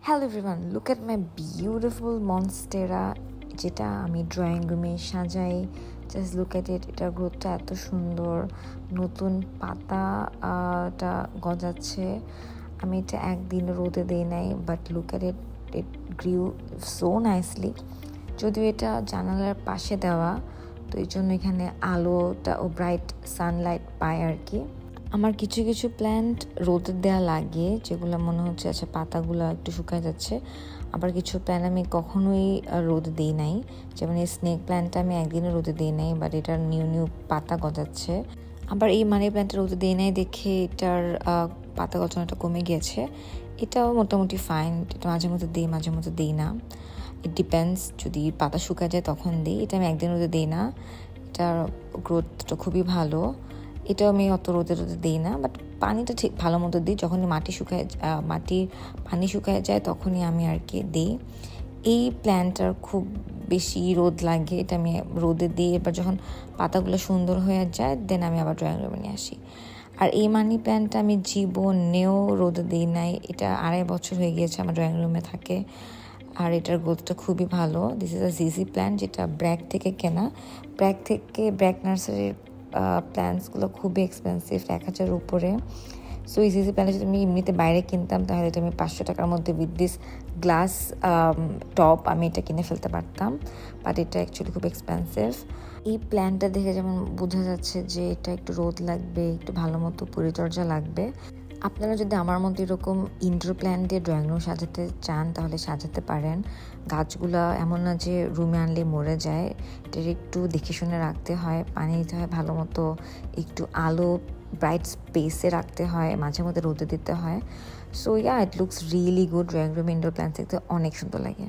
Hello everyone, look at my beautiful monstera, যেটা আমি drawing রুমে সাজাই। জাস্ট লুক এট ইট। এটার গ্রোথটা এত সুন্দর, নতুন পাতাটা গজাচ্ছে। আমি এটা একদিন রোদে দিই নাই, but look at it, it গ্রিউ so nicely. যদিও এটা জানালার পাশে দেওয়া, তো এই জন্য এখানে আলোটা ও ব্রাইট সানলাইট পায় আর কি। আমার কিছু কিছু প্ল্যান্ট রোদে দেওয়া লাগে, যেগুলো মনে হচ্ছে আচ্ছা পাতাগুলো একটু শুকায় যাচ্ছে। আবার কিছু প্ল্যান্ট আমি কখনোই রোদে দিই নাই, যেমন এই স্নেক প্ল্যান্টটা আমি একদিনও রোদে দিই নাই, বাট এটার নিউ নিউ পাতা গজাচ্ছে। আবার এই মানি প্ল্যান্টটা রোদে দিই নাই দেখে এটার পাতা গজানোটা কমে গিয়েছে। এটাও মোটামুটি ফাইন, এটা মাঝে মধ্যে দিই, মাঝে মধ্যে দিই না। ইট ডিপেন্ডস, যদি পাতা শুকায় যায় তখন দিই। এটা আমি একদিন রোদে দিই না, এটার গ্রোথটা খুবই ভালো। এটাও আমি অত রোদে দিই না, বাট পানিটা ঠিক ভালো মতো দিই। যখনই মাটির পানি শুকায় যায় তখনই আমি আর কি দিই। এই প্ল্যান্টটার খুব বেশি রোদ লাগে, এটা আমি রোদে দিই। এবার যখন পাতাগুলো সুন্দর হয়ে যায় দেন আমি আবার ড্রয়িং রুমে নিয়ে আসি। আর এই মানি প্ল্যান্টটা আমি জীবনেও রোদে দিই নাই, এটা 2.5 বছর হয়ে গিয়েছে আমার ড্রয়িং রুমে থাকে। আর এটার গ্রোথটা খুবই ভালো। দিস ইজ আ জিজি প্ল্যান্ট, যেটা ব্র্যাক থেকে কেনা। ব্র্যাক নার্সারির প্ল্যান্টসগুলো খুবই এক্সপেন্সিভ, 1,000 উপরে। সো এই জিজি প্ল্যান্ট যদি আমি এমনিতে বাইরে কিনতাম তাহলে এটা আমি 500 টাকার মধ্যে উইথ দিস গ্লাস টপ আমি এটা কিনে ফেলতে পারতাম, বাট এটা অ্যাকচুয়ালি খুব এক্সপেন্সিভ। এই প্ল্যান্টটা দেখে যেমন বোঝা যাচ্ছে যে এটা একটু রোদ লাগবে, একটু ভালো মতো পরিচর্যা লাগবে। আপনারা যদি আমার মতো এরকম ইনডোর প্ল্যান্ট দিয়ে ড্রয়িং রুম সাজাতে চান তাহলে সাজাতে পারেন। গাছগুলো এমন না যে রুমে আনলে মরে যায়, এটার একটু দেখে শুনে রাখতে হয়, পানি দিতে হয় ভালো মতো, একটু আলো ব্রাইট স্পেসে রাখতে হয়, মাঝে মধ্যে রোদে দিতে হয়। So it looks really good. Drawing room indoor plants দেখতে অনেক সুন্দর লাগে।